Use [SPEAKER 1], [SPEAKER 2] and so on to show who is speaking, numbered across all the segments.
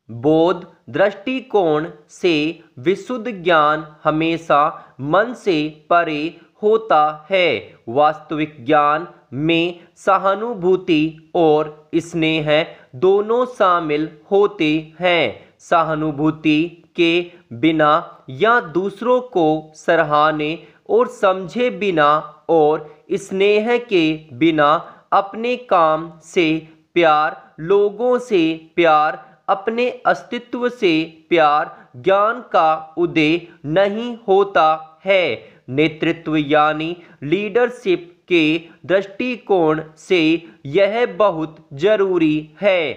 [SPEAKER 1] बौद्ध दृष्टिकोण से विशुद्ध ज्ञान हमेशा मन से परे होता है। वास्तविक ज्ञान में सहानुभूति और स्नेह दोनों शामिल होते हैं। सहानुभूति के बिना या दूसरों को सराहने और समझे बिना और स्नेह के बिना अपने काम से प्यार, लोगों से प्यार, अपने अस्तित्व से प्यार, ज्ञान का उदय नहीं होता है। नेतृत्व यानी लीडरशिप के दृष्टिकोण से यह बहुत जरूरी है,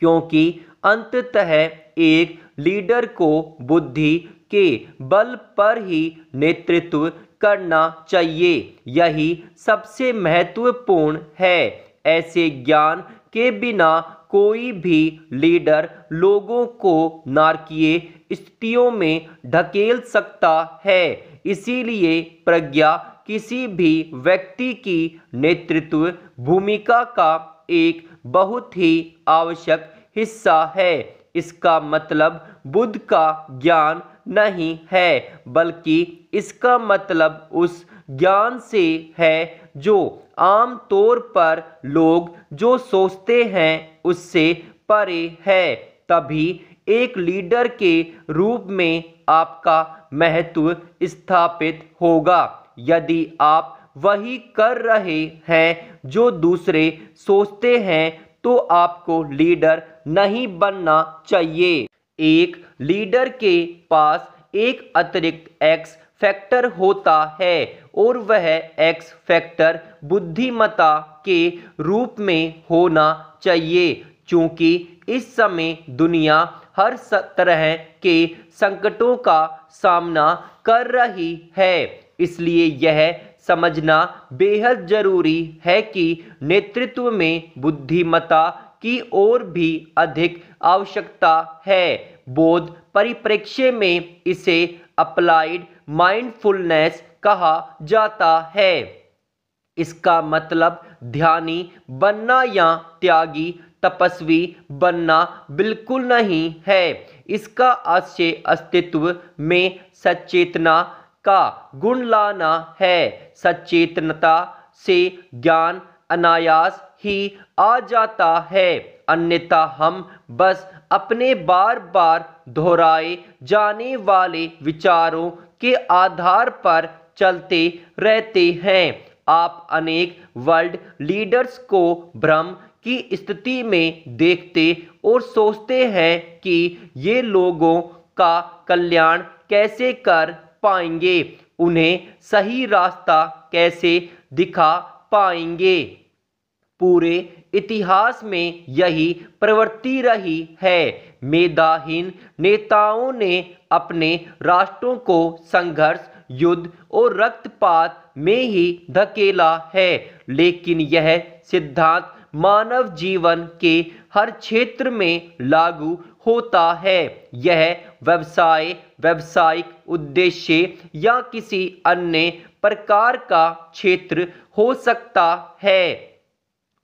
[SPEAKER 1] क्योंकि अंततः एक लीडर को बुद्धि के बल पर ही नेतृत्व करना चाहिए। यही सबसे महत्वपूर्ण है। ऐसे ज्ञान के बिना कोई भी लीडर लोगों को नारकीय स्थितियों में ढकेल सकता है। इसीलिए प्रज्ञा किसी भी व्यक्ति की नेतृत्व भूमिका का एक बहुत ही आवश्यक हिस्सा है। इसका मतलब बुद्ध का ज्ञान नहीं है, बल्कि इसका मतलब उस ज्ञान से है जो आम तौर पर लोग जो सोचते हैं उससे परे है। तभी एक लीडर के रूप में आपका महत्व स्थापित होगा। यदि आप वही कर रहे हैं जो दूसरे सोचते हैं तो आपको लीडर नहीं बनना चाहिए। एक लीडर के पास एक अतिरिक्त एक्स फैक्टर होता है और वह एक्स फैक्टर बुद्धिमत्ता के रूप में होना चाहिए। चूंकि इस समय दुनिया हर तरह के संकटों का सामना कर रही है, इसलिए यह समझना बेहद जरूरी है कि नेतृत्व में बुद्धिमत्ता की और भी अधिक आवश्यकता है। बौद्ध परिप्रेक्ष्य में इसे अप्लाइड माइंडफुलनेस कहा जाता है। इसका मतलब ध्यानी बनना या त्यागी तपस्वी बनना बिल्कुल नहीं है। इसका आशय अस्तित्व में सचेतना का गुण लाना है। सचेतनता से ज्ञान अनायास ही आ जाता है, अन्यथा हम बस अपने बार बार दोहराए जाने वाले विचारों के आधार पर चलते रहते हैं। आप अनेक वर्ल्ड लीडर्स को भ्रम की स्थिति में देखते और सोचते हैं कि ये लोगों का कल्याण कैसे कर पाएंगे, उन्हें सही रास्ता कैसे दिखा पाएंगे। पूरे इतिहास में यही प्रवृत्ति रही है। मेधाहीन नेताओं ने अपने राष्ट्रों को संघर्ष, युद्ध और रक्तपात में ही धकेला है, लेकिन यह सिद्धांत मानव जीवन के हर क्षेत्र में लागू होता है। यह व्यवसाय, व्यावसायिक उद्देश्य या किसी अन्य प्रकार का क्षेत्र हो सकता है।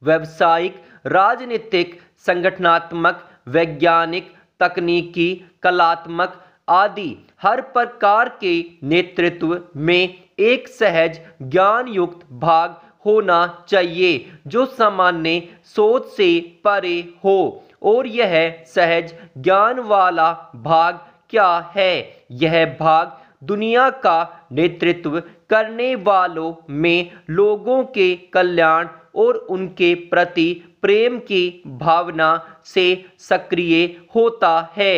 [SPEAKER 1] व्यावसायिक, राजनीतिक, संगठनात्मक, वैज्ञानिक, तकनीकी, कलात्मक आदि हर प्रकार के नेतृत्व में एक सहज ज्ञान युक्त भाग होना चाहिए जो सामान्य सोच से परे हो। और यह सहज ज्ञान वाला भाग क्या है? यह भाग दुनिया का नेतृत्व करने वालों में लोगों के कल्याण और उनके प्रति प्रेम की भावना से सक्रिय होता है।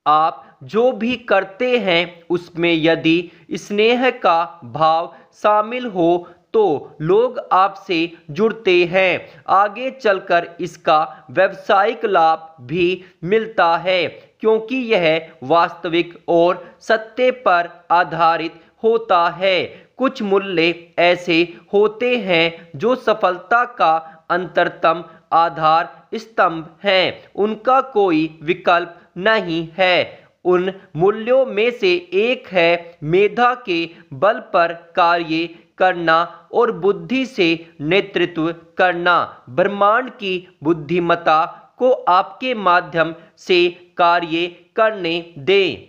[SPEAKER 1] आप जो भी करते हैं उसमें यदि स्नेह का भाव शामिल हो तो लोग आपसे जुड़ते हैं। आगे चलकर इसका व्यावसायिक लाभ भी मिलता है, क्योंकि यह वास्तविक और सत्य पर आधारित होता है। कुछ मूल्य ऐसे होते हैं जो सफलता का अंतरतम आधार स्तंभ हैं, उनका कोई विकल्प नहीं है। उन मूल्यों में से एक है मेधा के बल पर कार्य करना और बुद्धि से नेतृत्व करना। ब्रह्मांड की बुद्धिमत्ता को आपके माध्यम से कार्य करने दें।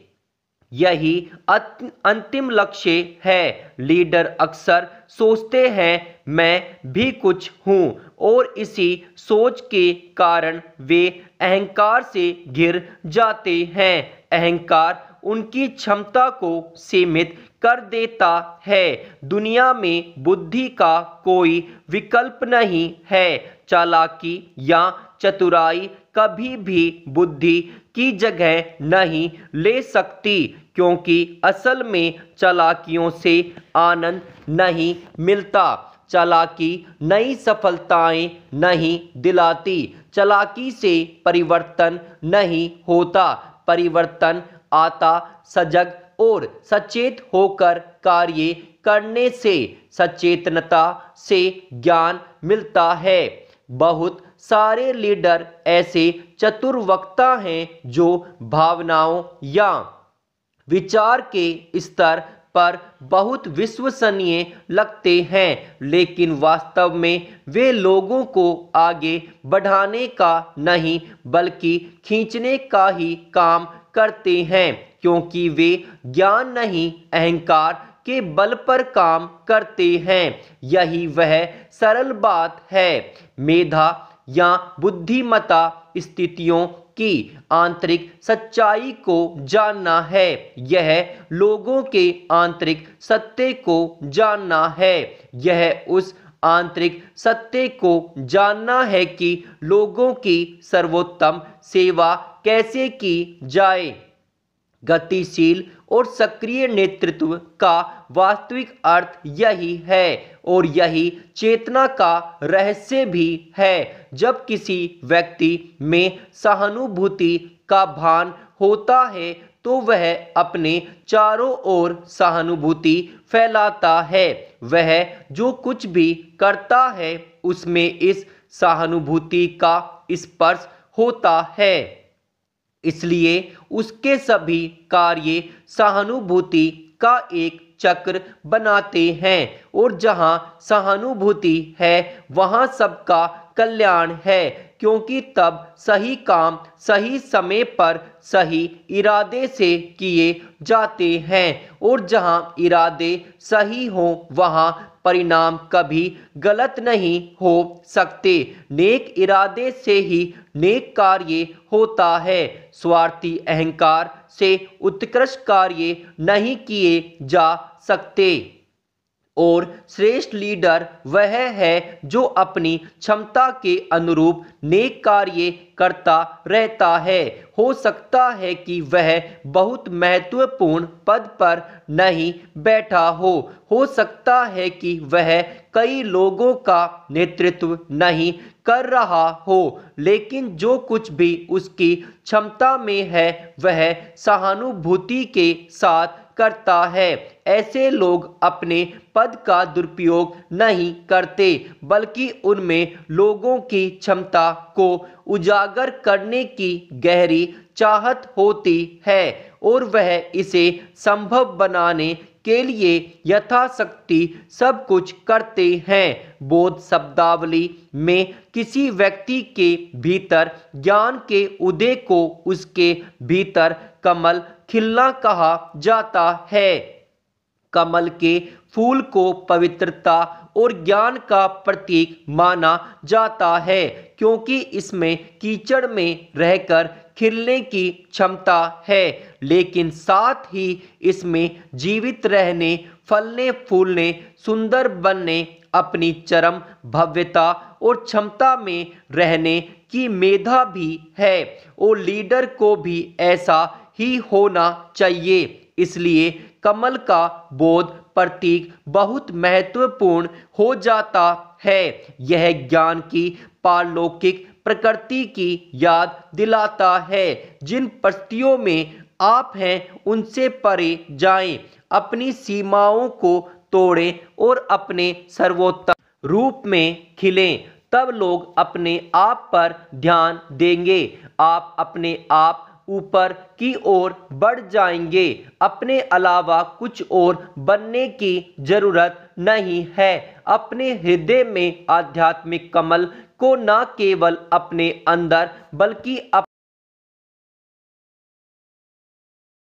[SPEAKER 1] यही अंतिम लक्ष्य है। लीडर अक्सर सोचते हैं मैं भी कुछ हूँ और इसी सोच के कारण वे अहंकार से घिर जाते हैं। अहंकार उनकी क्षमता को सीमित कर देता है। दुनिया में बुद्धि का कोई विकल्प नहीं है। चालाकी या चतुराई कभी भी बुद्धि की जगह नहीं ले सकती, क्योंकि असल में चालाकियों से आनंद नहीं मिलता। चालाकी नई सफलताएं नहीं दिलाती। चालाकी से परिवर्तन नहीं होता। परिवर्तन आता सजग और सचेत होकर कार्य करने से। सचेतनता से ज्ञान मिलता है। बहुत सारे लीडर ऐसे चतुर वक्ता हैं जो भावनाओं या विचार के स्तर पर बहुत विश्वसनीय लगते हैं, लेकिन वास्तव में वे लोगों को आगे बढ़ाने का नहीं बल्कि खींचने का ही काम करते हैं, क्योंकि वे ज्ञान नहीं अहंकार के बल पर काम करते हैं। यही वह सरल बात है। मेधा या बुद्धिमत्ता स्थितियों की आंतरिक सच्चाई को जानना है। यह लोगों के आंतरिक सत्य को जानना है। यह उस आंतरिक सत्य को जानना है कि लोगों की सर्वोत्तम सेवा कैसे की जाए। गतिशील और सक्रिय नेतृत्व का वास्तविक अर्थ यही है और यही चेतना का रहस्य भी है। जब किसी व्यक्ति में सहानुभूति का भान होता है तो वह अपने चारों ओर सहानुभूति फैलाता है। वह जो कुछ भी करता है उसमें इस सहानुभूति का स्पर्श होता है, इसलिए उसके सभी कार्य सहानुभूति का एक चक्र बनाते हैं और जहां सहानुभूति है वहां सबका कल्याण है, क्योंकि तब सही काम सही समय पर सही इरादे से किए जाते हैं और जहां इरादे सही हों वहां परिणाम कभी गलत नहीं हो सकते। नेक इरादे से ही नेक कार्य होता है। स्वार्थी अहंकार से उत्कृष्ट कार्य नहीं किए जा सकते और श्रेष्ठ लीडर वह है जो अपनी क्षमता के अनुरूप नेक कार्य करता रहता है। हो सकता है कि वह बहुत महत्वपूर्ण पद पर नहीं बैठा हो सकता है कि वह कई लोगों का नेतृत्व नहीं कर रहा हो, लेकिन जो कुछ भी उसकी क्षमता में है वह सहानुभूति के साथ करता है। ऐसे लोग अपने पद का दुरुपयोग नहीं करते, बल्कि उनमें लोगों की क्षमता को उजागर करने की गहरी चाहत होती है और वह इसे संभव बनाने के लिए यथाशक्ति सब कुछ करते हैं। बोध शब्दावली में किसी व्यक्ति के भीतर ज्ञान के उदय को उसके भीतर कमल खिलना कहा जाता है। कमल के फूल को पवित्रता और ज्ञान का प्रतीक माना जाता है, क्योंकि इसमें कीचड़ में रहकर खिलने की क्षमता है, लेकिन साथ ही इसमें जीवित रहने, फलने फूलने, सुंदर बनने, अपनी चरम भव्यता और क्षमता में रहने की मेधा भी है और लीडर को भी ऐसा ही होना चाहिए। इसलिए कमल का बोध प्रतीक बहुत महत्वपूर्ण हो जाता है। यह ज्ञान की पारलौकिक प्रकृति की याद दिलाता है। जिन परिस्थितियों में आप हैं उनसे परे जाएं, अपनी सीमाओं को तोड़ें और अपने सर्वोत्तम रूप में खिलें। तब लोग अपने आप पर ध्यान देंगे। आप अपने आप ऊपर की ओर बढ़ जाएंगे। अपने अलावा कुछ और बनने की जरूरत नहीं है। अपने हृदय में आध्यात्मिक कमल को न केवल अपने अंदर बल्कि